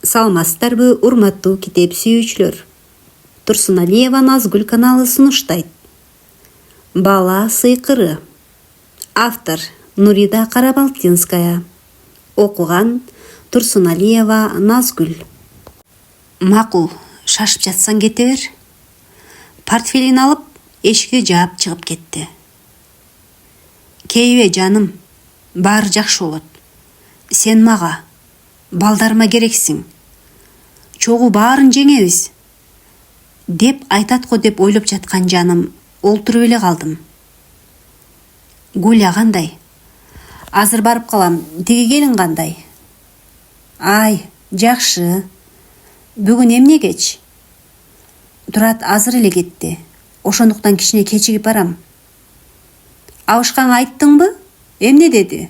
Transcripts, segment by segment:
Саламатсыздарбы, урматтуу китеп сүйүүчүлөр. Турсуналиева Назгүл каналы сунуштайт. Бала сыйкыры. Автор Нурида Карабалтинская. Окуган Турсуналиева Назгүл. Макул, шашып жатсаң кете бер. Портфелин алып, эшикти жаап чыгып кетти. Кейбе жаным, баары жакшы болот. Сен мага, балдарыма керексиң. Чогуу баарын жеңебиз. Деп айтат го деп ойлоп жаткан жаным, олтуруп эле калдым. Гуля кандай? Азыр барып калам, тиги келин кандай? Ай, жакшы. Бүгүн эмне кеч? Турат азыр эле кетти. Ошондуктан кичине кечигип барам. Абышкаңа айттыңбы? Эмне деди?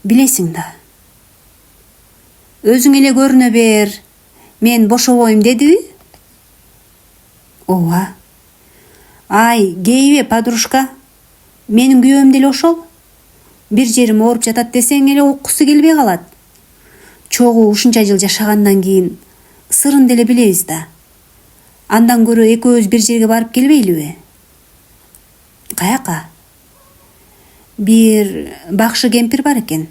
Билесиң да. Өзүң эле көрүнө бер. Мен бошобойм дедиби? Ооба. Ай, кейбе подружка. Менин күйөөм деле ошол. Бир жерим ооруп жатат десең эле уккусу келбей калат. Чогуу ушунча жыл жашагандан кийин сырын деле билебиз да. Андан көрө экөөбүз бир жерге барып келбейлиби? Каяка? Бир бакшы кемпир бар экен.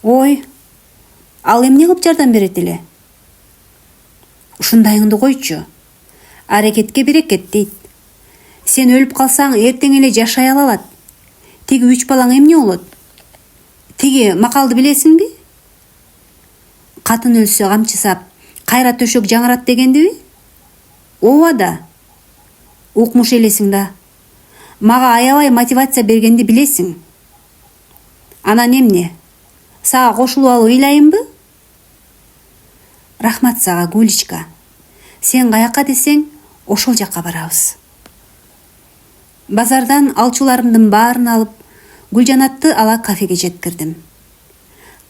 Ой, ал эмне кылып жардам берет эле? Ушундайыңды койчу. Аракетке берекет дейт. Сен өлүп калсаң эртең эле жашай алат. Тиги 3 балаң эмне болот? Тиги макалды билесиңби? Катын өлсө камчы сап, кайра төшөк жаңырат дегендиби? Ооба да. Укмуш элесиң да. Мага аябай мотивация бергенди билесиң. Анан эмне? Сага кошулуп алып ыйлайынбы? Рахмат сага, Гуличка. Сен каяка десең, ошол жакка барабыз. Базардан алчуларымдын баарын алып, Гүлжанатты ала кафеге жеткирдим.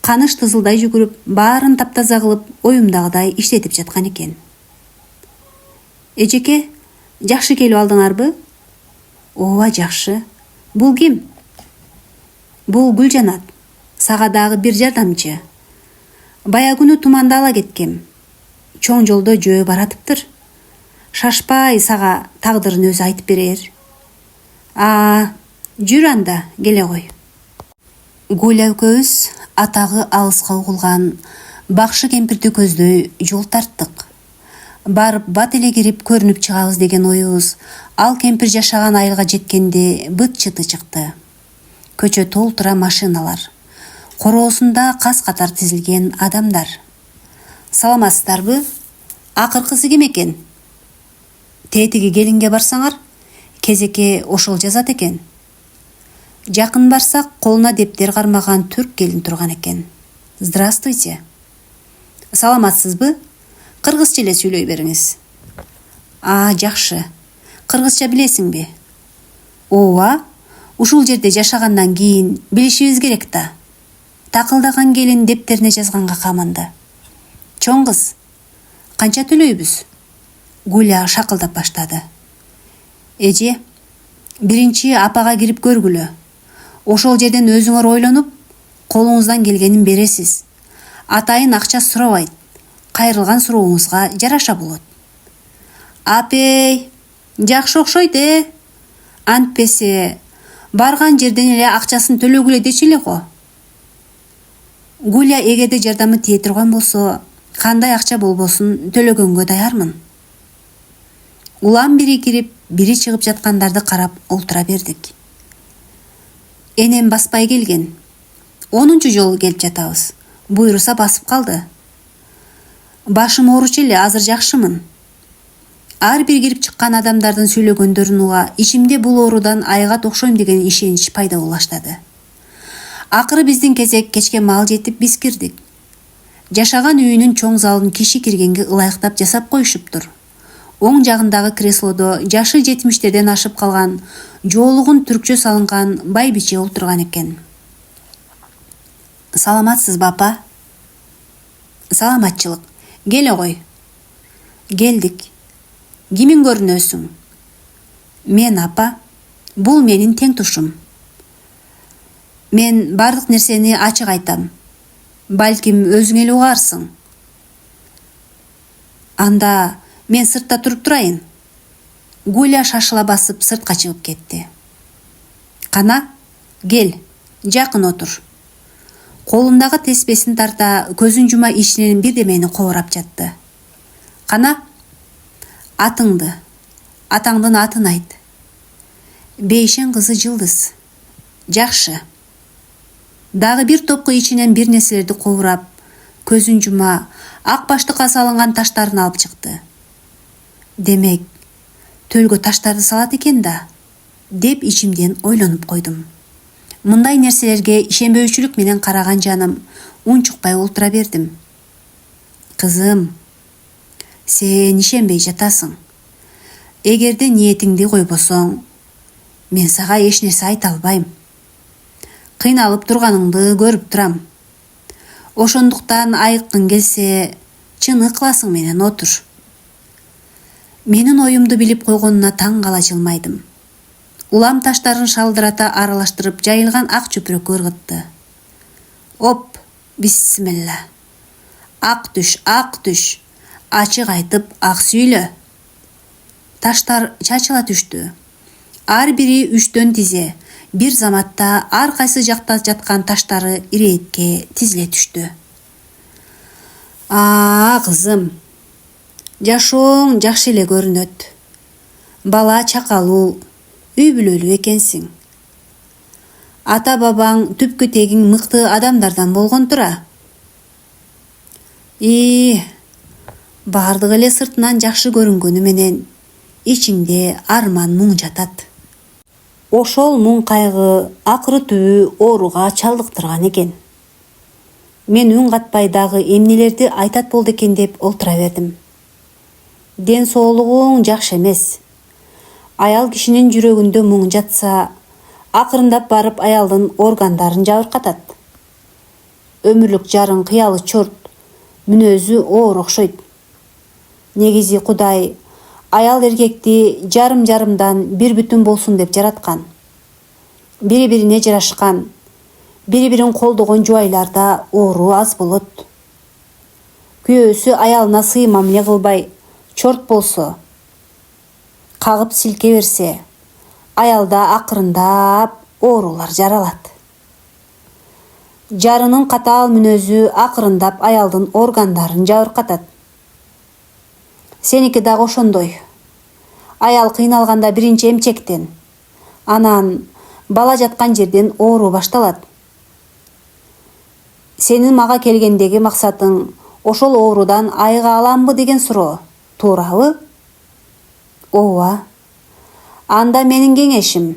Каныш тызылдай жүгүрүп, баарын таптаза кылып, оюмдагыдай иштетип жаткан экен. Эжеке, жакшы келип алдыңарбы? Ооба, жакшы. Бул ким? Бул Гүлжанат. Сага дагы бир жардамчы. Бая күнү туманда ала кеткем. Чоң жолдо жөө баратыптыр. Шашпай сага тагдырын өзү айтып берер. Жүр анда, келе кой. Гуля экөөбүз атагы алыска угулган бакшы кемпирди көздөй жол тарттык. Барып бат эле кирип көрүнүп чыгабыз деген оюбуз ал кемпир жашаган айылга жеткенде быт чыты чыкты. Көчө толтура машиналар. Короосунда кас катар тизилген адамдар. Саламатсыздарбы? Акыркысы ким экен? Тетиги келинге барсаңар, кезекке ошол жазат экен. Жакын барсак, колуна дептер кармаган түрк келин турган экен. Здравствуйте. Саламатсызбы? Кыргызча эле сүйлөй бериңиз. Жакшы. Кыргызча билесиңби? Ооба. Ушул жерде жашагандан кийин билишибиз керек да. Такылдаган келин дептерине жазганга каманды. Чоң кыз, канча төлөйбүз? Гуля шакылдап баштады. Эже, биринчи апага кирип көргүлө. Ошол жерден өзүңөр ойлонуп, колуңуздан келгенин бересиз. Атайын акча сурабайт. Кайрылган сурооңузга жараша болот. Апей, жакшы окшойт Антпесе, барган жерден эле акчасын төлөгүлө дечи эле го. Гуля эгерде жардамы тие турган болсо, кандай акча болбосун төлөгөнгө даярмын. Улам бири кирип, бири чыгып жаткандарды карап олтура бердик. Энем баспай келген. 10-чу жолу келип жатабыз. Буйруса басып калды. Башым ооручу эле, азыр жакшымын. Ар бир кирип чыккан адамдардын сүйлөгөндөрүн уга ичимде бул оорудан айгат окшойм деген ишенич пайда боло баштады. Акыры биздин кезек кечке мал жетип биз кирдик. Жашаган үйүнүн чоң залын киши киргенге ылайыктап жасап коюшуптур. Оң жагындагы креслодо жашы 70-терден ашып калган, жоолугун түркчө салынган байбиче отурган экен. Саламатсызбы, апа? Саламатчылык. Келе кой. Келдик. Кимин көрүнөсүң? Мен, апа. Бул менин тең тушум. Мен бардык нерсени ачык айтам. Балким өзүң эле угарсың. Анда мен сыртта туруп турайын. Гуля шашыла басып сыртка чыгып кетти. Кана, кел, жакын отур. Колумдагы теспесин тарта көзүн жума ичинен бирдемени кобурап жатты. Кана, атыңды, атаңдын атын айт. Бейшен кызы Жылдыз. Жакшы. Дагы бир топко ичинен бир нерселерди кобурап, көзүн жума ак баштыкка салынган таштарын алып чыкты. Демек, төлгө таштарды салат экен да, деп ичимден ойлонуп койдум. Мындай нерселерге ишенбөөчүлүк менен караган жаным унчукпай олтура бердим. Кызым, сен ишенбей жатасың. Эгерде ниетиңди койбосоң, мен сага эч нерсе айта албайм. Кыйналып турганыңды көрүп турам. Ошондуктан айыккың келсе, чын ыкласың менен отур. Менин оюмду билип койгонуна таң кала жылмайдым. Улам таштарын шалдырата аралаштырып жайылган ак чөпүрөккө ыргытты. Оп, бисмилла. Ак түш, ачык айтып ак сүйлө. Таштар чачыла түштү. Ар бири 3 тизе, бир заматта ар кайсы жакта жаткан таштары иретке тизиле түштү. Кызым, жашооң жакшы эле көрүнөт. Бала чакалуу, үй бүлөлүү экенсиң. Ата бабаң түпкү тегиң мыкты адамдардан болгон тура. Бардыгы эле сыртынан жакшы көрүнгөнү менен ичиңде арман муң жатат. Ошол муң кайгы акыры түбү ооруга чалдыктырган экен. Мен үн катпай дагы эмнелерди айтат болду экен деп олтура бердим. Ден соолугуң жакшы эмес. Аял кишинин жүрөгүндө муң жатса, акырындап барып аялдын органдарын жабыркатат. Өмүрлүк жарың кыялы чорт, мүнөзү оор окшойт. Негизи Кудай аял эркекти жарым-жарымдан бир бүтүн болсун деп жараткан. Бири-бирине жарашкан, бири-бирин колдогон жубайларда оору аз болот. Күйөөсү аялына сый мамиле кылбай, чорт болсо, кагып силке берсе, аялда акырындап оорулар жаралат. Жарынын катаал мүнөзү акырындап аялдын органдарын жабыркатат. Сеники дагы ошондой. Аял кыйналганда биринчи эмчектен, анан бала жаткан жерден оору башталат. Сенин мага келгендеги максатың ошол оорудан айыга аламбы деген суроо, туурабы? Ооба. Анда менин кеңешим,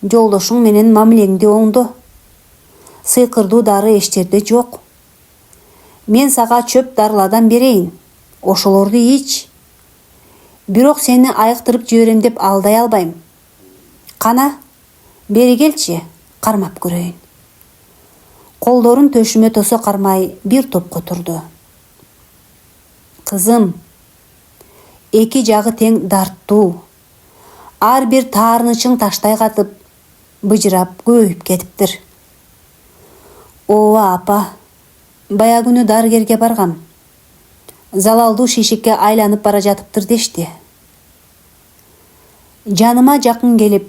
жолдошуң менен мамилеңди оңдо. Сыйкырдуу дары эч жерде жок. Мен сага чөп дарылардан берейин, ошолорду ич. Бирок сени айыктырып жиберем деп алдай албайм. Кана, бери келчи, кармап көрөйүн. Колдорун төшүмө тосо кармай бир топко турду. Кызым, эки жагы тең дарттуу. Ар бир таарынычың таштай катып, быжырап көбөйүп кетиптир. Ооба апа, бая күнү дарыгерге баргам. Залалдуу шишикке айланып бара жатыптыр дешти. Жаныма жакын келип,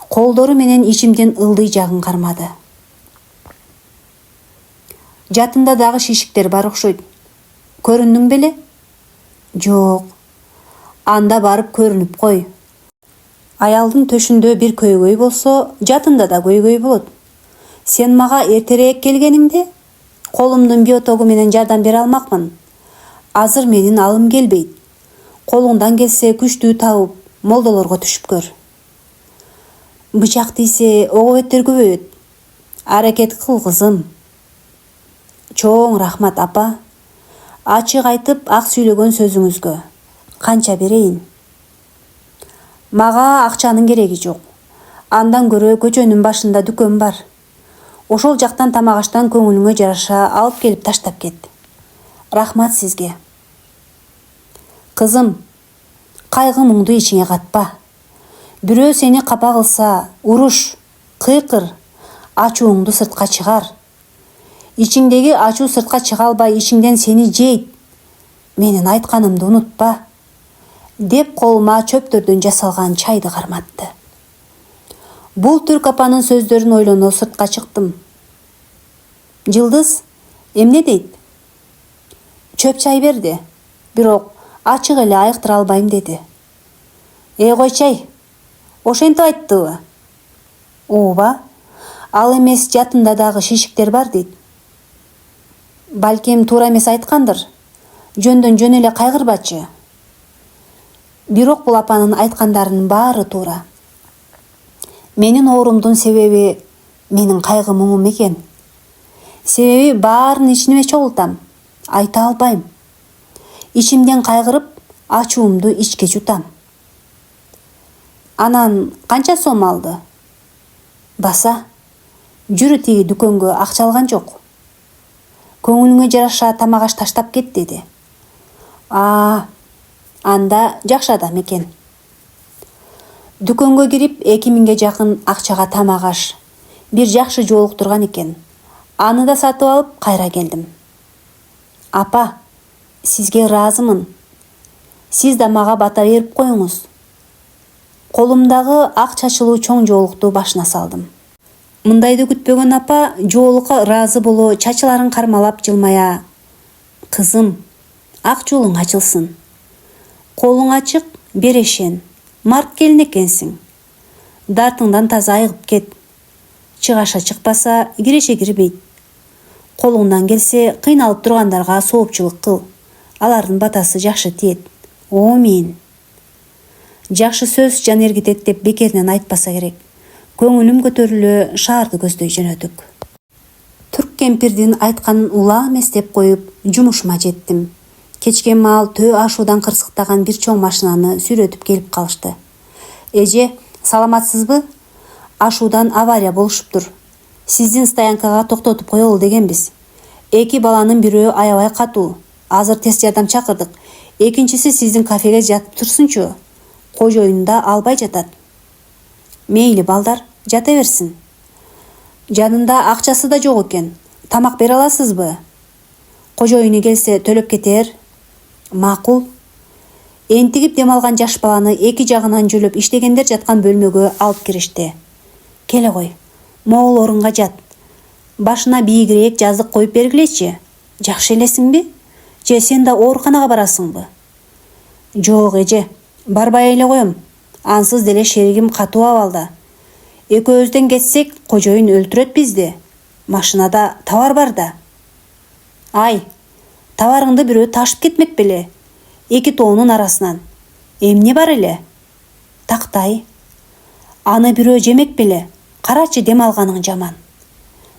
колдору менен ичимдин ылдый жагын кармады. Жатында дагы шишиктер бар окшойт. Көрүндүң беле? Жок. Анда барып көрүнүп кой. Аялдын төшүндө бир көйгөй болсо, жатында да көйгөй болот. Сен мага эртерээк келгениңде, колумдун биотогу менен жардам бере алмакмын. Азыр менин алым келбейт. Колуңдан келсе күчтүү табып, молдолорго түшүп көр. Бычак тийсе, ого беттер көбөйөт. Аракет кыл, кызым. Чоң рахмат, апа. Ачык айтып, ак сүйлөгөн сөзүңүзгө. Канча берейин? Мага акчанын кереги жок. Андан көрө көчөнүн башында дүкөн бар. Ошол жактан тамак аштан көңүлүңө жараша алып келип таштап кет. Рахмат сизге. Кызым, кайгы муңду ичиңе катпа. Бирөө сени капа кылса, уруш, кыйкыр, ачууңду сыртка чыгар. Ичиңдеги ачуу сыртка чыга албай ичиңден сени жейт. менин айтканымды унутпа, деп колума чөптөрдөн жасалган чайды карматты. Бул Түрк апанын сөздөрүн ойлоно сыртка чыктым. Жылдыз эмне дейт? Чөп чай берди, бирок ачык эле айыктыра албайм деди. Койчай, ошентип айттыбы? Ооба, ал эмес жатында дагы шишиктер бар дейт. Балким туура эмес айткандыр, жөндөн жөн эле кайгырбачы. Бирок бул апанын айткандарынын баары туура. Менин оорумдун себеби менин кайгы муңум экен. Себеби баарын ичиме чогултам, айта албайм. Ичимден кайгырып, ачуумду ичке жутам. Анан канча сом алды? Баса, жүрү тиги дүкөнгө акча алган жок. Көңүлүңө жараша тамак аш таштап кет деди. Анда жакшы адам экен. Дүкөнгө кирип 2000ге жакын акчага тамак аш, бир жакшы жолуктурган экен. Аны да сатып алып кайра келдим. Апа, сизге ыраазымын. Сиз да мага бата берип коюңуз. Колумдагы ак чачылуу чоң жоолукту башына салдым. Мындайды күтпөгөн апа жоолукка ыраазы боло чачыларын кармалап жылмая: "Кызым, ак жолуң ачылсын. Колуң ачык, берешен, март келин экенсиң. Дартыңдан таза айыгып кет. Чыгаша чыкпаса, киреше кирбейт. Колуңдан келсе, кыйналып тургандарга соопчулук кыл. Алардын батасы жакшы тиет. Омин." Жакшы сөз жан эргитет деп бекеринен айтпаса керек. Көңүлүм көтөрүлө шаарды көздөй жөнөдүк. Түрк кемпирдин айтканын улам эстеп коюп, жумушума жеттим. Кечке маал төө ашуудан кырсыктаган бир чоң машинаны сүйрөтүп келип калышты. Эже, саламатсызбы? Ашуудан авария болушуптур. Сиздин стоянкага токтотуп коелу дегенбиз. 2 баланын бирөө аябай катуу. Азыр тест жардам чакырдык. Экинчиси сиздин кафеге жатып турсунчу. Кожоюнда албай жатат. Мейли балдар, жата берсин. Жанында акчасы да жок экен. Тамак бере аласызбы? Кожоюну келсе төлөп кетер. Макул. Энтигип дем алган жаш баланы эки жагынан жөлөп иштегендер жаткан бөлмөгө алып киришти. Келе кой, могул орунга жат. Башына бийигирээк жазык коюп бергилечи. Жакшы элесиңби? Же сен да ооруканага барасыңбы? Жок эже, барбай эле коем. Ансыз деле шеригим катуу абалда. Экөөбүздөн кетсек, кожоюн өлтүрөт бизди. Машинада товар бар да. Ай, товарыңды бирөө ташып кетмек беле? 2 тоонун арасынан. Эмне бар эле? Тактай. Аны бирөө жемек беле? Карачы дем алганың жаман.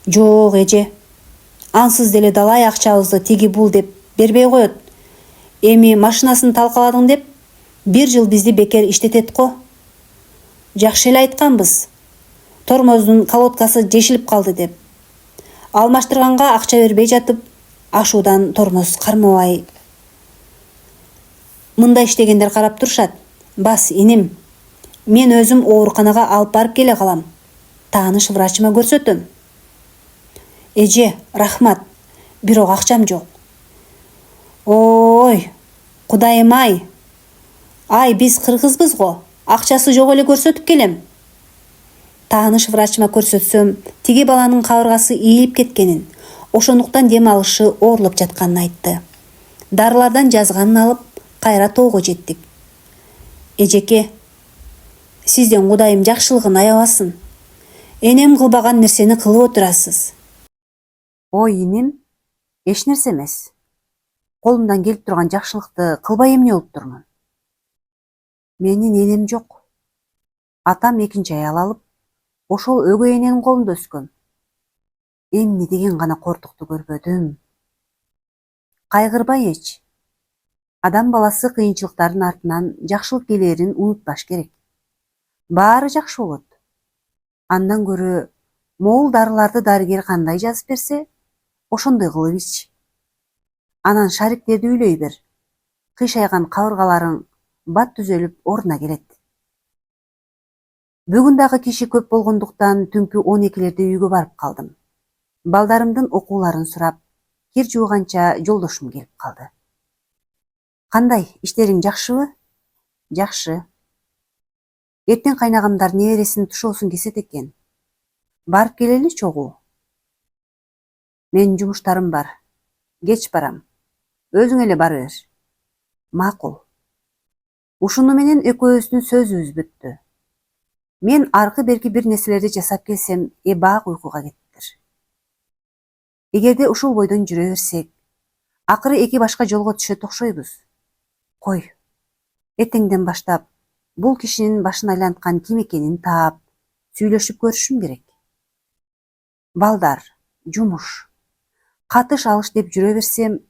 Жок эже. Ансыз деле далай акчабызды тиги бул деп бербей коет. Эми машинасын талкаладың деп 1 жыл бизди бекер иштетет го. Жакшы эле айтканбыз. Тормоздун колодкасы жешилип калды деп. Алмаштырганга акча бербей жатып, ашуудан тормоз кармабай. Мында иштегендер карап турушат. Бас, иним. Мен өзүм ооруканага алып барып келе калам. Тааныш врачыма көрсөтөм. Эже, рахмат. Бирок акчам жок. Ой, кудайым ай. Ай, биз кыргызбыз го. Акчасы жок эле көрсөтүп келем. Тааныш врачыма көрсөтсөм, тиги баланын кабыргасы ийилип кеткенин, ошондуктан дем алышы оорлоп жатканын айтты. Дарылардан жазганын алып, кайра тоого жеттик. Эжеке, сизден кудайым жакшылыгын аябасын. Энем кылбаган нерсени кылып отурасыз. Ой, иним, эч нерсе эмес. Колумдан келип турган жакшылыкты кылбай эмне болуп турмун? Менин энем жок. Атам 2 аял алып, ошол өгөй эненин колунда өскөн. Эмне деген гана кортукту көрбөдүм. Кайгырбай эч. Адам баласы кыйынчылыктардын артынан жакшылык келээрин унутпаш керек. Баары жакшы болот. Андан көрө могул дарыларды дарыгер кандай жазып берсе, ошондой кылып ич. Анан шариктерди үйлөй бер. Кыйшайган кабыргаларың бат түзөлүп ордуна келет. Бүгүн дагы киши көп болгондуктан түнкү 12лерде үйгө барып калдым. Балдарымдын окууларын сурап, кир жууганча жолдошум келип калды. Кандай, иштериң жакшыбы? Жакшы. Эртең кайнагамдар небересинин тушоосун кесет экен. Барып келели чогуу. Менин жумуштарым бар. Кеч барам. Өзүң эле бара бер. Макул. Ушуну менен экөөбүздүн сөзүбүз бүттү. Мен аркы берки бир нерселерди жасап келсем, эбак уйкуга кеттир. Эгерде ушул бойдон жүрө берсек, акыры эки башка жолго түшөт окшойбуз. Кой. Эртеңден баштап бул кишинин башын айланткан ким экенин таап, сүйлөшүп көрүшүм керек. Балдар, жумуш, катыш алыш деп жүрө берсем,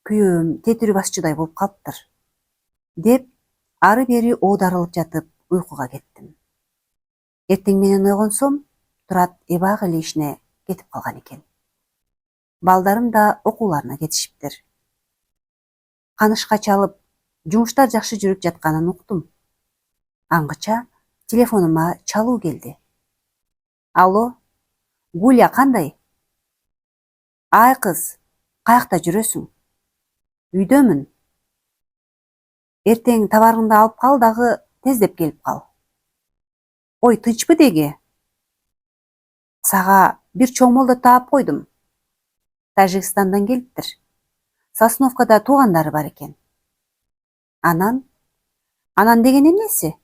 күйөөм тетири басчыдай болуп калыптыр. Деп, ары бери оодарылып жатып уйкуга кеттим. Эртең менен ойгонсом, Турат эбак эле ишине кетип калган экен. Балдарым да окууларына кетишиптир. Канышка чалып, жумуштар жакшы жүрүп жатканын уктум. Аңгыча телефонума чалуу келди. Алло, Гуля кандай? Ай кыз, каякта жүрөсүң? Үйдөмүн. Эртең табарыңды алып кал дагы тездеп келип кал. Ой, тынчпы деги? Сага бир чоң молдо таап койдум. Тажикстандан келиптир. Сосновкада туугандары бар экен. Анан деген эмнеси?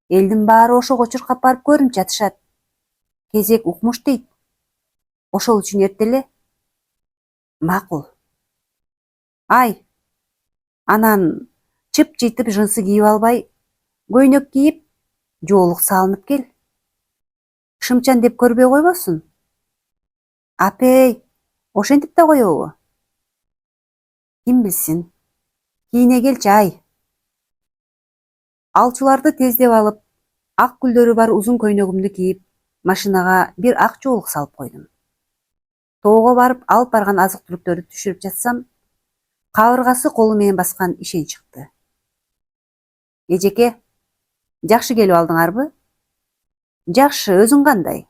Элдин баары ошого чуркап барып көрүнүп жатышат. Кезек укмуш дейт. Ошол үчүн эртеле. Макул. Ай, анан чып-чыйтып жынсы кийип албай, көйнөк кийип, жоолук салынып кел. Шымчан деп көрбөй койбосун. Апей, ошентип да коебу? Ким билсин. Кийине келчи ай. Алчуларды тездеп алып, ак гүлдөрү бар узун көйнөгүмдү кийип, машинага бир ак жоолук салып койдум. Тоого барып алып барган азык-түлүктөрдү түшүрүп жатсам, кабыргасы колу менен баскан ишен чыкты. Эжеке, жакшы келип алдыңарбы? Жакшы, өзүң кандай?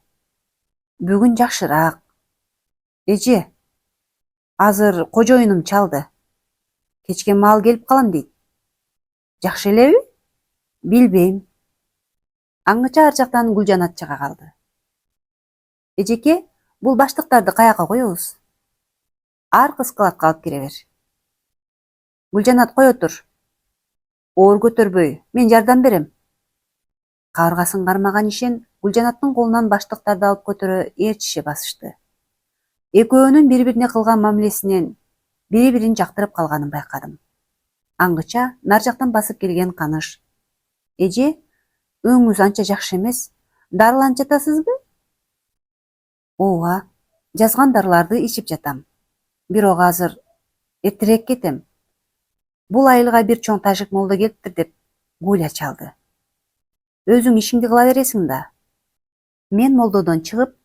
Бүгүн жакшыраак. Эже, азыр кожоюнум чалды. Кечке маал келип калам дейт. Жакшы элеби? Билбейм. Аңгыча ар жактан Гүлжанат чыга калды. Эжеке, бул баштыктарды каяка коебуз? Аркы складка алып кире бер. Гүлжанат, кой отур. Оор көтөрбөй, мен жардам берем. Кабыргасын кармаган ишен Гүлжанаттын колунан баштыктарды алып көтөрө ээрчише басышты. Экөөнүн бири-бирине кылган мамилесинен бири-бирин жактырып калганын байкадым. Аңгыча нар жактан басып келген Каныш. Эже, өңүңүз анча жакшы эмес. Дарыланып жатасызбы? Ооба, жазган дарыларды ичип жатам. Бирок азыр эртерээк кетем. Бул айылга бир чоң тажик молдо келиптир деп Гуля чалды. Өзүң ишиңди кыла бересиң да. Мен молдодон чыгып,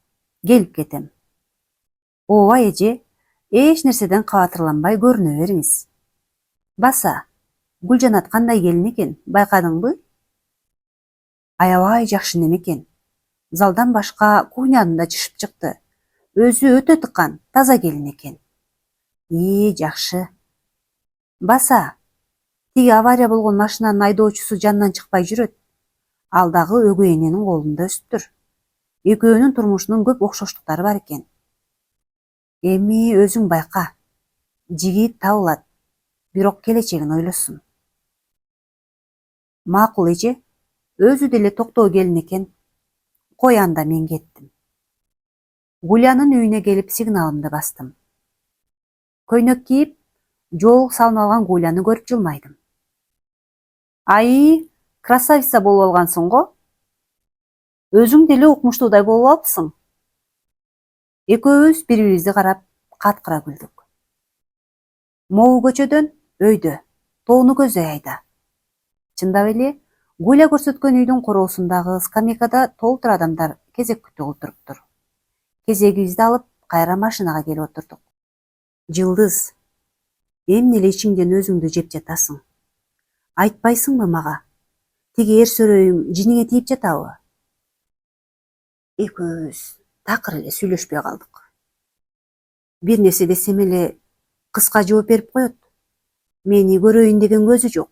келип кетем. Ооба эже, эч нерседен кабатырланбай көрүнө бериңиз. Баса, Гүлжанат кандай келин экен, байкадыңбы? Аябай жакшы неме экен. Залдан башка кухнянын да чышып чыкты. Өзү өтө тыккан, таза келин экен. Жакшы. Баса, тиги авария болгон машинанын айдоочусу жанынан чыкпай жүрөт. Ал дагы өгөй эненин колунда өсүптүр. Экөөнүн турмушунун көп окшоштуктары бар экен. Эми өзүң байка. Жигит табылат, бирок келечегин ойлосун. Макул эже, өзү деле токтоо келин экен. Кой анда, мен кеттим. Гулянын үйүнө келип сигналымды бастым. Көйнөк кийип, жоолук салынып алган Гуляны көрүп жылмайдым. Ай, красавица болуп алгансың го. Өзүң деле укмуштуудай болуп алыпсың. Экөөбүз бири-бирибизди карап, каткыра күлдүк. Могу көчөдөн өйдө, тоону көздөй айда. Чындап эле, Гуля көрсөткөн үйдүн короосундагы скамейкада толтур адамдар кезек күтүп отуруптур. Кезегибизди алып, кайра машинага келип отурдук. Жылдыз, эмне эле ичиңден өзүңдү жеп жатасың? Айтпайсыңбы мага? Тиги эр сөрөйүң жиниңе тийип жатабы? Экөөбүз такыр эле сүйлөшпөй калдык. Бир нерсе десем эле кыска жооп берип коет. Мени көрөйүн деген көзү жок.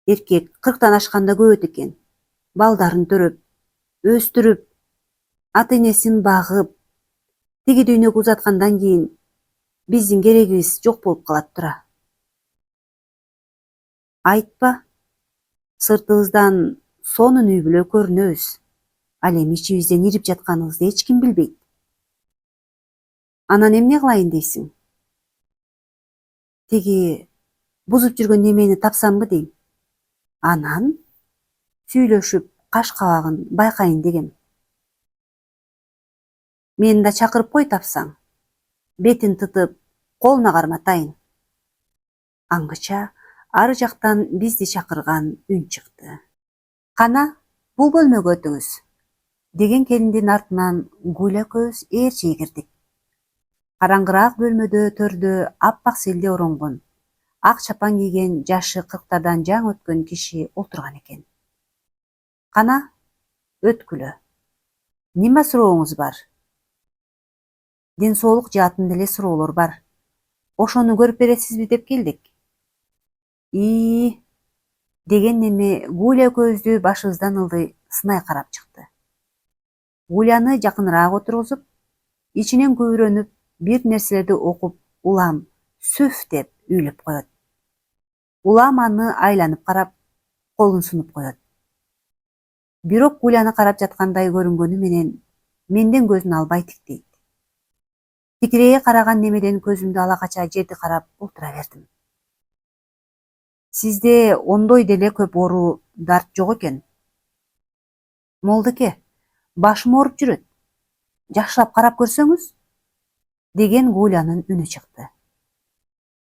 Эркек 40тан ашканда көбөт экен. Балдарын төрөп, өстүрүп, ата энесин багып, тиги дүйнөгө узаткандан кийин биздин керегибиз жок болуп калат тура. Айтпа, сыртыбыздан сонун үй бүлө көрүнөбүз. Ал эми ичибизден ирип жатканыбызды эч ким билбейт. Анан эмне кылайын дейсиң? Тиги бузуп жүргөн немени тапсамбы дейм. Анан сүйлөшүп каш кабагын байкайын дегем. Мени да чакырып кой тапсаң. Бетин тытып, колуна карматайын. Аңгыча ары жактан бизди чакырган үн чыкты. Кана, бул бөлмөгө өтүңүз, деген келиндин артынан Гуля экөөбүз ээрчие кирдик. Караңгыраак бөлмөдө төрдө аппак селде оронгон, ак чапан кийген жашы 40тардан жаңы өткөн киши отурган экен. Кана, өткүлө. Нима сурооңуз бар? Ден соолук жаатын деле суроолор бар. Ошону көрүп бересизби деп келдик. Деген неме Гуля экөөбүздү башыбыздан ылдый сынай карап чыкты. Гуляны жакыныраак отургузуп, ичинен күбүрөнүп, бир нерселерди окуп, улам сүф деп үйлөп коет. Улам аны айланып карап, колун сунуп коет. Бирок Гуляны карап жаткандай көрүнгөнү менен менден көзүн албай тиктейт. Тикирейе караган немеден көзүмдү ала кача жерди карап отура бердим. Сизде ондой деле көп оору дарт жок экен. Молдоке, башым ооруп жүрөт. Жакшылап карап көрсөңүз, деген Гулянын үнү чыкты.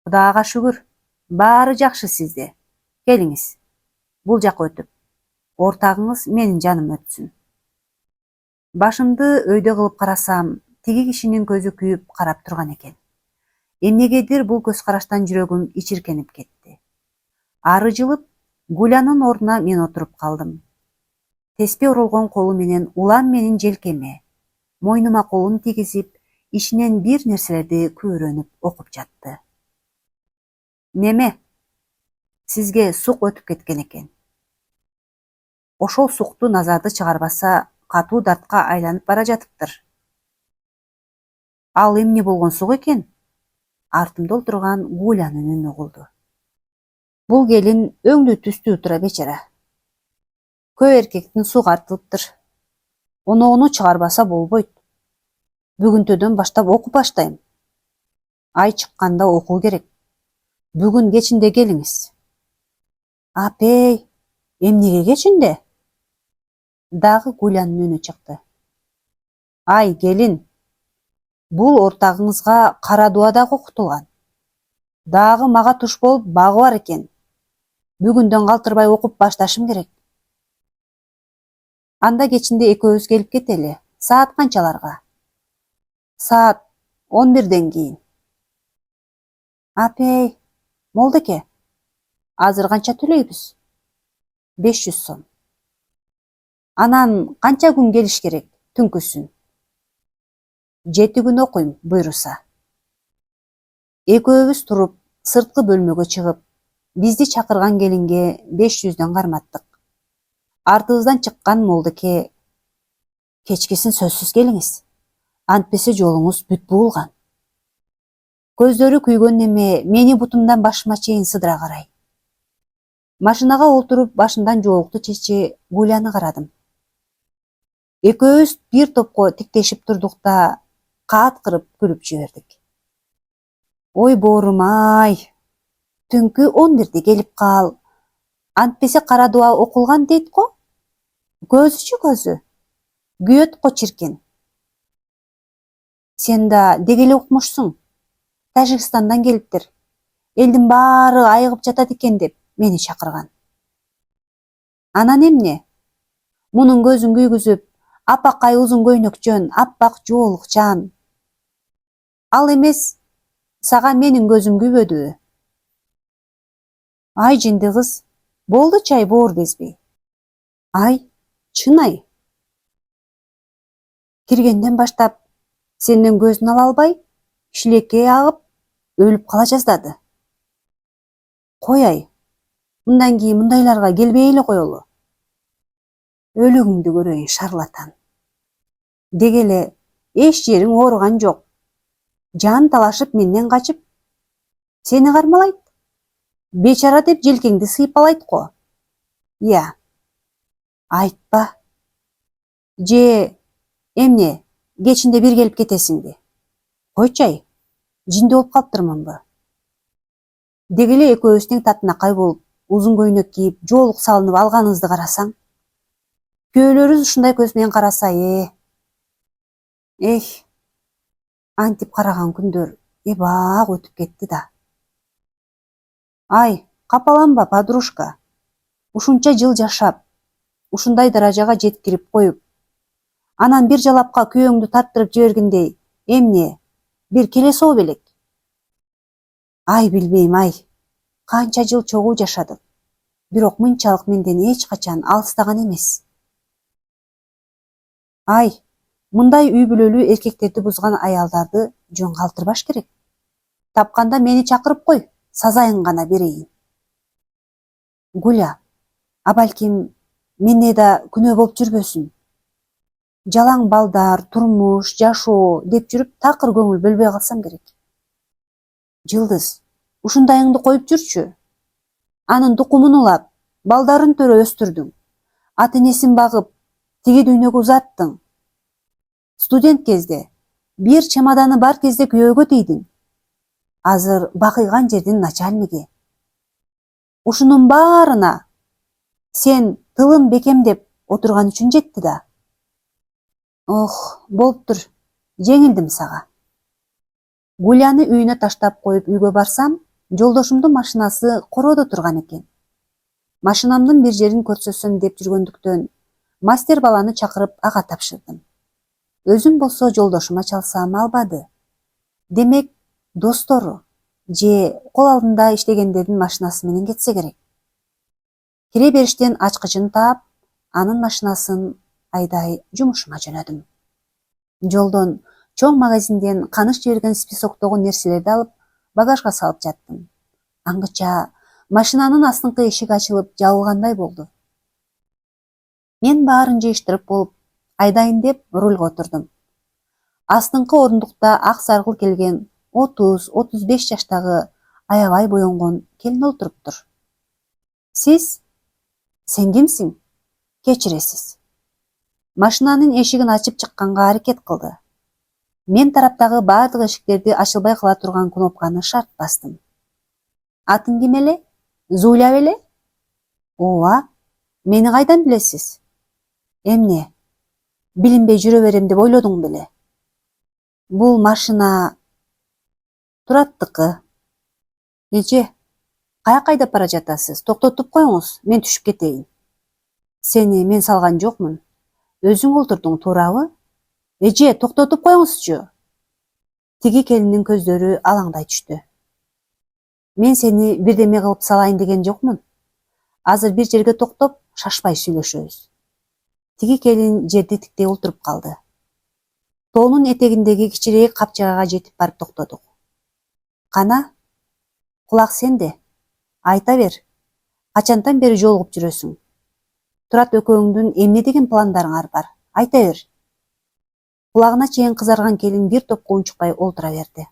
Кудайга шүгүр, баары жакшы сизде. Келиңиз, бул жака өтүп, ортагыңыз менин жаным өтсүн. Башымды өйдө кылып карасам, тиги кишинин көзү күйүп карап турган экен. Эмнегедир бул көз караштан жүрөгүм ичиркенип кетти. Ары жылып, Гулянын ордуна мен отуруп калдым. Теспе урулгон колу менен улам менин желкеме, мойнума колун тийгизип, ичинен бир нерселерди күбүрөнүп окуп жатты. Неме? Сизге сук өтүп кеткен экен. Ошол сукту назарды чыгарбаса, катуу дартка айланып бара жатыптыр. Ал эмне болгон сук экен? Артымда отурган Гулянын үнү угулду. Бул келин өңдүү түстүү тура бечара. Көп эркектин сугу артылыптыр. Оноону чыгарбаса болбойт. Бүгүнтөдөн баштап окуп баштайм. Ай чыкканда окуу керек. Бүгүн кечинде келиңиз. Апей, эмнеге кечинде? Дагы Гулянын үнү чыкты. Ай, келин, бул ортагыңызга кара дуа да окутулган. Дагы мага туш болуп багы бар экен. Бүгүндөн калтырбай окуп башташым керек. Анда кечинде экөөбүз келип кетели. Саат канчаларга? Саат 11ден кийин. Апей, Молдоке, азыр канча төлөйбүз? 500 сом. Анан канча күн келиш керек, түнкүсүн? 7 күн окуйм, буйруса. Экөөбүз туруп, сырткы бөлмөгө чыгып, бизди чакырган келинге 500дөн карматтык. Артыбыздан чыккан Молдоке, кечкисин сөзсүз келиңиз. Антпесе жолуңуз бүт буулган. Көздөрү күйгөн неме мени бутумдан башыма чейин сыдыра карай. Машинага олтуруп, башымдан жоолукту чечи Гуляны карадым. Экөөбүз бир топко тиктешип турдук да, кааткырып күлүп жибердик. Ой боорум-ай, түнкү 11де келип кал. Антпесе кара дуа окулган дейт го? Көзүчү көзү. Күйөт го чиркин. Сен да дегеле укмушсуң. Тажикстандан келиптир. Элдин баары айыгып жатат экен деп мени чакырган. Анан эмне? Мунун көзүн күйгүзүп, апакай узун көйнөкчөн, аппак жоолукчан. Ал эмес, сага менин көзүм күйбөдүбү? Ай жинди кыз, болду чай боор безбей. Ай, чын-ай. Киргенден баштап сенден көзүн ала албай, шилекей агып, өлүп кала жаздады. Кояй, мындан кийин мындайларга келбей эле коелу. Өлүгүңдү көрөйүн, шарлатан. Деги эле эч жериң ооруган жок. Жан талашып менден качып, сени кармалайт. Бечара деп желкеңди сыйпалайт го. Иә, айтпа. Же эмне, кечинде бир келип кетесиңби? Койчу-ай, жинди болуп калыптырмынбы? Деги эле экөөбүз тең татынакай болуп, узун көйнөк кийип, жоолук салынып алганыбызды карасаң. Күйөөлөрүбүз ушундай көз менен караса, эх, антип караган күндөр эбак өтүп кетти да. Ай, капаланба, подружка. Ушунча жыл жашап, ушундай даражага жеткирип коюп, анан бир жалапка күйөөңдү тарттырып жибергендей, эмне, бир келесоо белек? Ай, билбейм, ай. Канча жыл чогуу жашадык. Бирок мынчалык менден эч качан алыстаган эмес. Ай, мындай үй бүлөлүү эркектерди бузган аялдарды жөн калтырбаш керек. Тапканда мени чакырып кой, сазайын гана берейин. Гуля, а балким менде да күнөө болуп жүрбөсүн. Жалаң балдар, турмуш, жашоо деп жүрүп такыр көңүл бөлбөй калсам керек. Жылдыз, ушундайыңды коюп жүрчү. Анын тукумун улап, балдарын төрө өстүрдүң. Ата энесин багып, тиги дүйнөгө узаттың. Студент кезде, бир чемоданы бар кезде күйөөгө тийдиң. Азыр бакыйган жердин начальниги. Ушунун баарына сен тылын бекемдеп отурган үчүн жетти да. Ох, болуптур, жеңилдим сага. Гуляны үйүнө таштап коюп үйгө барсам, жолдошумдун машинасы короодо турган экен. Машинамдын бир жерин көрсөтсөм деп жүргөндүктөн, мастер баланы чакырып ага тапшырдым. Өзүм болсо жолдошума чалсам албады. Демек, достору же кол алдында иштегендердин машинасы менен кетсе керек. Кире бериштен ачкычын таап, анын машинасын айдай жумушума жөнөдүм. Жолдон чоң магазинден каныш жиберген списоктогу нерселерди алып, багажга салып жаттым. Аңгыча машинанын астыңкы эшиги ачылып жабылгандай болду. Мен баарын жыйыштырып болуп, айдайын деп рульга отурдум. Астыңкы орундукта ак саргыл келген 30-35 жаштагы аябай боенгон келин отуруптур. Сиз? Сен кимсиң? Кечиресиз. Машинанын эшигин ачып чыкканга аракет кылды. Мен тараптагы баардык эшиктерди ачылбай кала турган кнопканы шарт бастым. Атың ким эле? Зуля беле? Ооба, мени кайдан билесиз? Эмне? Билинбей жүрө берем деп ойлодуң беле? Бул машина Тураттыкы. Эже, каяка айдап бара жатасыз? Токтотуп коюңуз, мен түшүп кетейин. Сени мен салган жокмун. Өзүң олтурдуң, туурабы? Эже, токтотуп коюңузчу. Тиги келиндин көздөрү алаңдай түштү. Мен сени бирдеме кылып салайын деген жокмун. Азыр бир жерге токтоп, шашпай сүйлөшөбүз. Тиги келин жерди тиктей олтуруп калды. Тоонун этегиндеги кичирээк капчагага жетип барып токтодук. Кана, кулак сенде. Айта бер. Качантан бери жолугуп жүрөсүң? Турат экөөңдүн эмне деген пландарыңар бар? Айта бер. Кулагына чейин кызарган келин бир топко унчукпай олтура берди.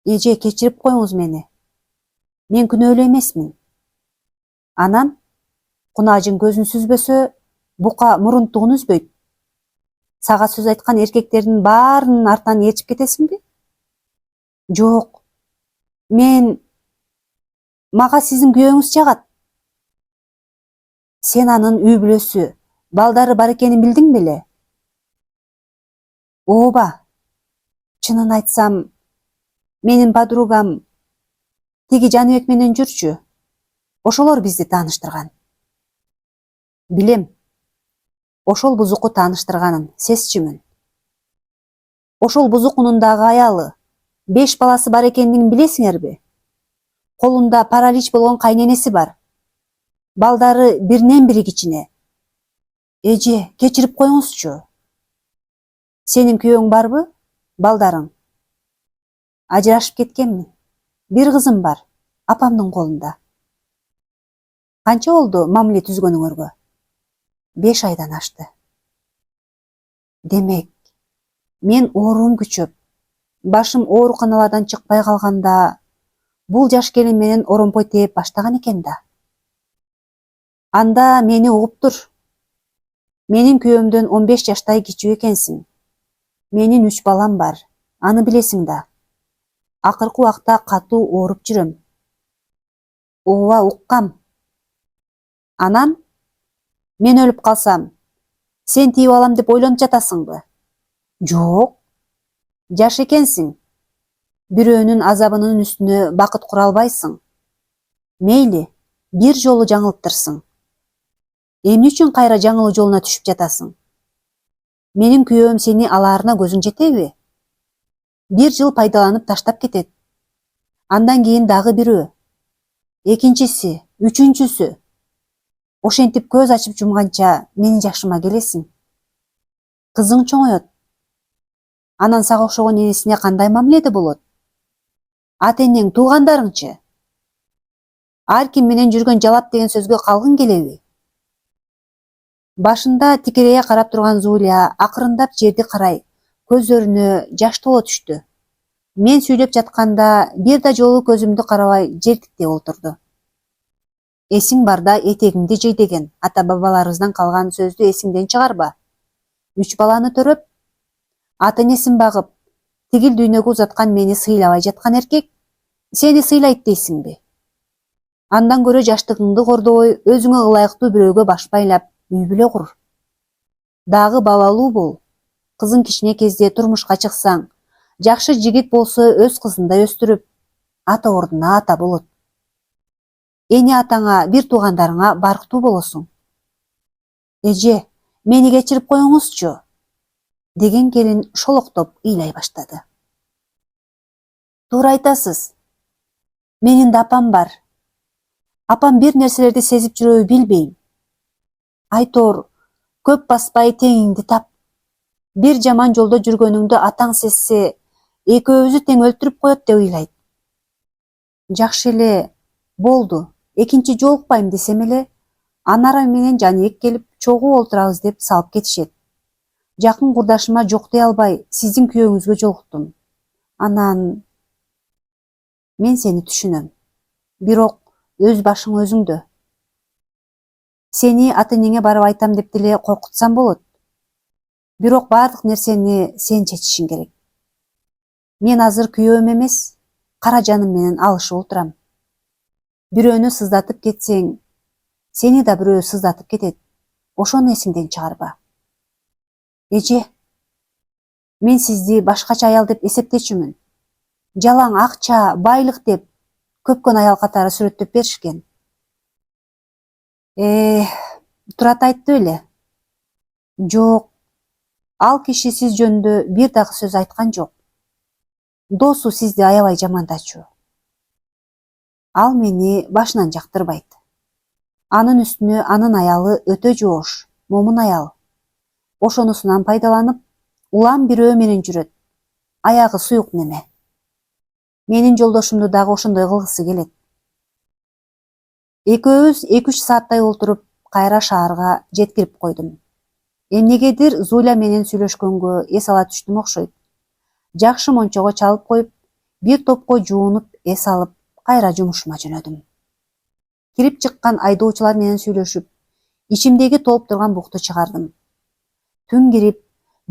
Эже, кечирип коюңуз мени. Мен күнөөлүү эмесмин. Анан, кунаажың көзүн сүзбөсө, бука мурунттугун үзбөйт. Сага сөз айткан эркектердин баарынын артынан ээрчип кетесиңби? Жок. Мага сиздин күйөөңүз жагат. Сен анын үй бүлөсү, балдары бар экенин билдиң беле? Ооба. Чынын айтсам, менин подругам тиги Жаныбек менен жүрчү. Ошолор бизди тааныштырган. Билем. Ошол бузуку тааныштырганын, сезчүмүн. Ошол бузукунун дагы аялы, 5 баласы бар экендигин билесиңерби? Колунда паралич болгон кайненеси бар. Балдары биринен бири кичине. Эже, кечирип коюңузчу. Сенин күйөөң барбы? Балдарың? Ажырашып кеткенмин. Бир кызым бар. апамдын колунда. Канча болду мамиле түзгөнүңөргө? 5 айдан ашты. Демек, мен ооруум күчөп, башым ооруканалардан чыкпай калганда, бул жаш келин менен оромпой тээп баштаган экен да. Анда мени угуп тур. Менин күйөөмдөн 15 жаштай кичүү экенсиң. Менин 3 балам бар, аны билесиң да. Акыркы убакта катуу ооруп жүрөм. Ооба, уккам. Анан мен өлүп калсам, сен тийип алам деп ойлонуп жатасыңбы? Жок. Жаш экенсиң. Бирөөнүн азабынын үстүнө бакыт кура албайсың. Мейли, бир жолу жаңылыптырсың. Эмне үчүн кайра жаңылуу жолуна түшүп жатасың? Менин күйөөм сени алаарына көзүң жетеби? 1 жыл пайдаланып таштап кетет. Андан кийин дагы бирөө. Экинчиси, үчүнчүсү. Ошентип көз ачып жумганча менин жашыма келесиң. Кызың чоңоет. Анан сага окшогон энесине кандай мамиледе болот? Ата энең, туугандарыңчы? Ар ким менен жүргөн жалап деген сөзгө калгың келеби? Башында тикирее карап турган Зуля акырындап жерди карай, көздөрүнө жаш толо түштү. Мен сүйлөп жатканда бир да жолу көзүмдү карабай жердикте отурду. Эсиң барда этегиңди жый деген ата бабаларыбыздан калган сөздү эсиңден чыгарба. 3 баланы төрөп, ата энесин багып, тигил дүйнөгө узаткан мени сыйлабай жаткан эркек сени сыйлайт дейсиңби? Андан көрө жаштыгыңды кордобой, өзүңө ылайыктуу бирөөгө баш байлап, үй бүлө кур. Дагы балалуу бол. Кызың кичине кезде турмушка чыксаң, жакшы жигит болсо өз кызындай өстүрүп, ата ордуна ата болот. Эне атаңа, бир туугандарыңа барктуу болосуң. Эже, мени кечирип коюңузчу, деген келин шолоктоп ыйлай баштады. Туура айтасыз. Менин да апам бар. Апам бир нерселерди сезип жүрөбү билбейм. Айтор, көп баспай теңиңди тап. Бир жаман жолдо жүргөнүңдү атаң сезсе, экөөбүздү тең өлтүрүп коет деп ыйлайт. Жакшы эле, болду. Экинчи жолукпайм десем эле, анара менен Жаныбек келип чогуу олтурабыз деп салып кетишет. Жакын курдашыма жок дей албай, сиздин күйөөңүзгө жолуктум. Анан мен сени түшүнөм. Бирок өз башың өзүңдө. Сени ата энеңе барып айтам деп деле коркутсам болот. Бирок баардык нерсени сен чечишиң керек. Мен азыр күйөөм эмес, кара жаным менен алышып отурам. Бирөөнү сыздатып кетсең, сени да бирөө сыздатып кетет. Ошону эсиңден чыгарба. Эже, мен сизди башкача аял деп эсептечүмүн. Жалаң акча, байлык деп көпкөн аял катары сүрөттөп беришкен. Турат айтты беле? Жок. Ал киши сиз жөнүндө бир дагы сөз айткан жок. Досу сизди аябай жамандачу. Ал мени башынан жактырбайт. Анын үстүнө анын аялы өтө жоош, момун аял. Ошонусунан пайдаланып, улам бирөө менен жүрөт. Аягы суюк неме. Менин жолдошумду дагы ошондой кылгысы келет. Экөөбүз 2-3 сааттай олтуруп, кайра шаарга жеткирип койдум. Эмнегедир Зуля менен сүйлөшкөнгө эс ала түштүм окшойт. Жакшы мончого чалып коюп, бир топко жуунуп, эс алып, кайра жумушума жөнөдүм. Кирип чыккан айдоочулар менен сүйлөшүп, ичимдеги толуп турган букту чыгардым. Түн кирип,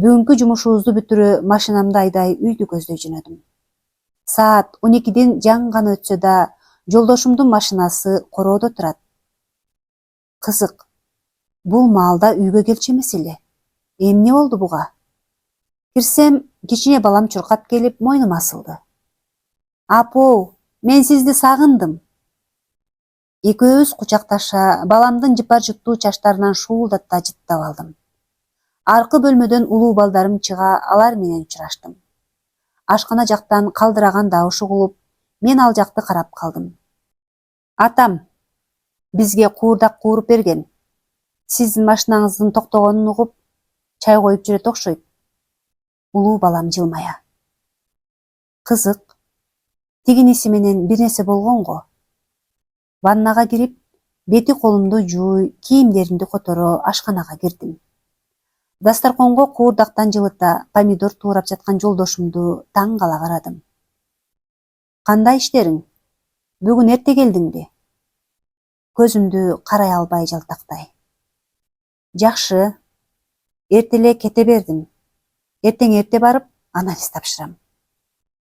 бүгүнкү жумушубузду бүтүрө машинамды айдай үйдү көздөй жөнөдүм. Саат 12ден жаңы гана өтсө да, жолдошумдун машинасы короодо турат. Кызык, бул маалда үйгө келчү эмес эле. Эмне болду буга? Кирсем, кичине балам чуркап келип, мойнума асылды. Апоо, мен сизди сагындым. Экөөбүз кучакташа, баламдын жыпар-жыптуу чачтарынан шуулдата жыттап алдым. Аркы бөлмөдөн улуу балдарым чыга, алар менен учураштым. Ашкана жактан калдыраган дабыш угулуп, мен ал жакты карап калдым. Атам бизге куурдак кууруп берген. Сиздин машинаңыздын токтогонун угуп, чай коюп жүрөт окшойт. Улуу балам жылмая. Кызык, тигиниси менен бир нерсе болгонго. Ваннага кирип, бети колумду жууй, кийимдеримди которо ашканага кирдим. Дасторконго куурдактан жылыта помидор туурап жаткан жолдошумду таң кала карадым. Кандай иштериң? Бүгүн эрте келдиңби? Көзүмдү карай албай жалтактай. Жакшы, эрте эле кете бердим. Эртең эрте барып, анализ тапшырам.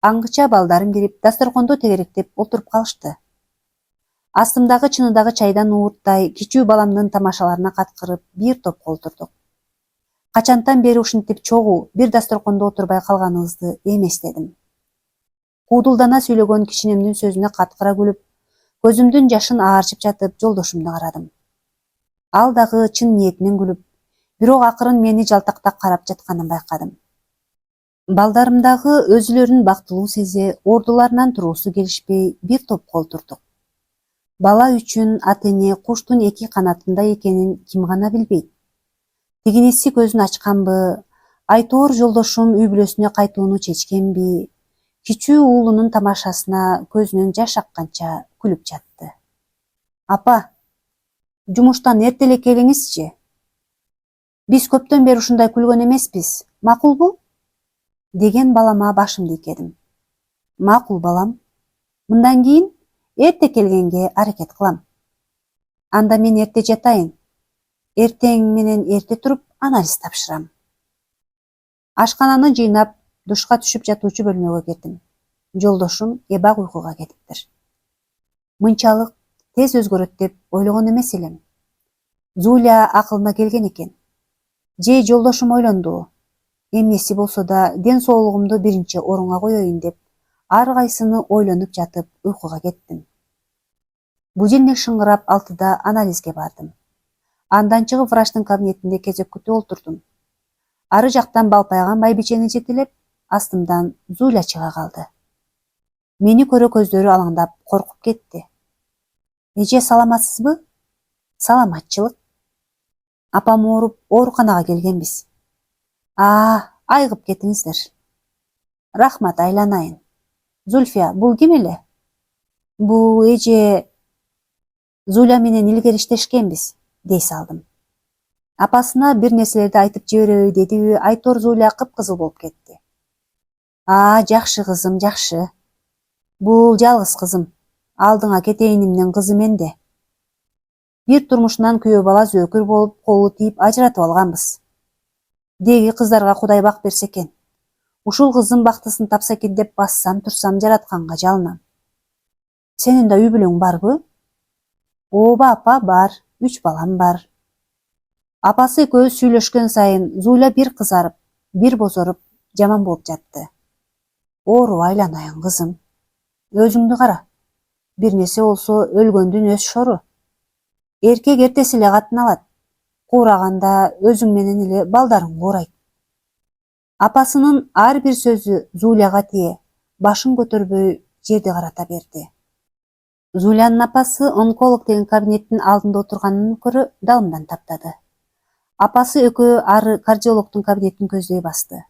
Аңгыча балдарым кирип, дасторконду тегеректеп отуруп калышты. Астымдагы чыныдагы чайдан уурттай кичүү баламдын тамашаларына каткырып, бир топко отурдук. Качантан бери ушинтип чогуу бир дасторкондо отурбай калганыбызды эместедим. Куудулдана сүйлөгөн кичинемдин сөзүнө каткыра күлүп, көзүмдүн жашын аарчып жатып жолдошумду карадым. Ал дагы чын ниетинен күлүп, бирок акырын мени жалтактап карап жатканын байкадым. Балдарым дагы өзүлөрүн бактылуу сезе, ордуларынан туруусу келишпей бир топко отурдук. Бала үчүн ата-эне куштун эки канатында экенин ким гана билбейт. Тигиниси көзүн ачканбы, айтоор жолдошум үй бүлөсүнө кайтууну чечкенби, кичүү уулунун тамашасына көзүнөн жаш акканча күлүп жатты. Апа, жумуштан эрте эле келиңизчи. Биз көптөн бери ушундай күлгөн эмеспиз, макулбу? Деген балама башымды ийкедим. Макул балам. Мындан кийин эрте келгенге аракет кылам. Анда мен эрте жатайын. Эртең менен эрте туруп анализ тапшырам. Ашкананы жыйнап, душка түшүп жатуучу бөлмөгө кирдим. Жолдошум эбак уйкуга кетиптир. Мынчалык тез өзгөрөт деп ойлогон эмес элем. Зуля акылыма келген экен. Же жолдошум ойлонду. Эмнеси болсо да ден соолугумду биринчи орунга коеюн деп, ар кайсыны ойлонуп жатып уйкуга кеттим. Будильник шыңгырап 6-да анализге бардым. Андан чыгып врачтын кабинетинде кезек күтүп отурдум. Ары жактан балпайган байбичени жетелеп, астымдан Зуля чыга калды. Мени көрө көздөрү алаңдап коркуп кетти. Эже саламатсызбы? Саламатчылык. Апам ооруп, ооруканага келгенбиз. Айгып кетиңиздер. Рахмат, айланайын. Зульфия, бул ким эле? Бул эже Зуля менен илгери иштешкенбиз, дей салдым. Апасына бир нерселерди айтып жибереби дедиби, айтор Зуля кыпкызыл болуп кетти. Жакшы кызым, жакшы. Бул жалгыз кызым. Алдыңа кетейинимдин кызы менде. Бир турмушунан күйөө бала зөөкүр болуп, колу тийип ажыратып алганбыз. Деги кыздарга Кудай бак берсе экен. Ушул кызым бактысын тапса экен деп бассам турсам жаратканга жалынам. Сенин да үй бүлөң барбы? Ооба апа, бар. 3 балам бар. Апасы экөөбүз сүйлөшкөн сайын Зуля бир кызарып, бир бозоруп, жаман болуп жатты. Оору айланайын кызым. Өзүңдү кара. Бир нерсе болсо өлгөндүн өз шору. Эркек эртеси эле катын алат. Куураганда өзүң менен эле балдарың куурайт. Апасынын ар бир сөзү Зуляга тие, башын көтөрбөй жерди карата берди. Зулянын апасы онколог деген кабинеттин алдында отурганын көрө далымдан таптады. Апасы экөө ары кардиологдун кабинетин көздөй басты.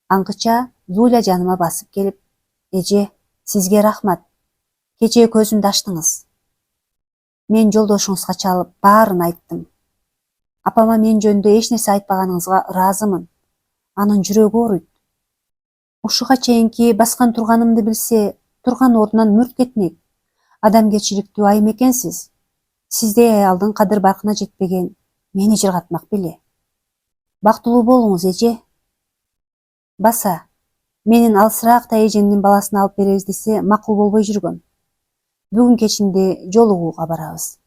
Аңгыча Зуля жаныма басып келип, эже, сизге рахмат. Кечээ көзүмдү ачтыңыз. Мен жолдошуңузга чалып баарын айттым. Апама мен жөнүндө эч нерсе айтпаганыңызга ыраазымын. Анын жүрөгү ооруйт. Ушуга чейинки баскан турганымды билсе, турган ордунан мүрт кетмек. Адамгерчиликтүү айым экенсиз. Сиздей аялдын кадыр баркына жетпеген мени жыргатмак беле. Бактылуу болуңуз, эже. Баса, менин алысыраак эжемдин баласын алып беребиз десе макул болбой жүргөм. Бүгүн кечинде жолугууга барабыз.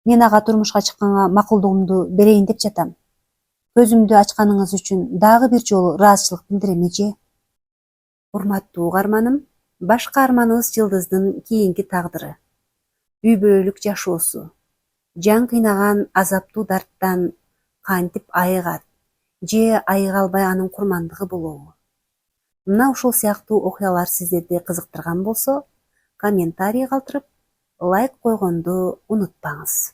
Мен ага турмушка чыкканга макулдугумду берейин деп жатам. Көзүмдү ачканыңыз үчүн дагы бир жолу ыраазычылык билдирем, эже. Урматтуу угарманым, башка арманыбыз Жылдыздын кийинки тагдыры. Үй бүлөлүк жашоосу. Жан кыйнаган азаптуу дарттан кантип айыгат, же айыга албай анын курмандыгы болобу? Мына ушул сыяктуу окуялар сиздерди кызыктырган болсо, комментарий калтырып, лайк койгонду унутпаңыз.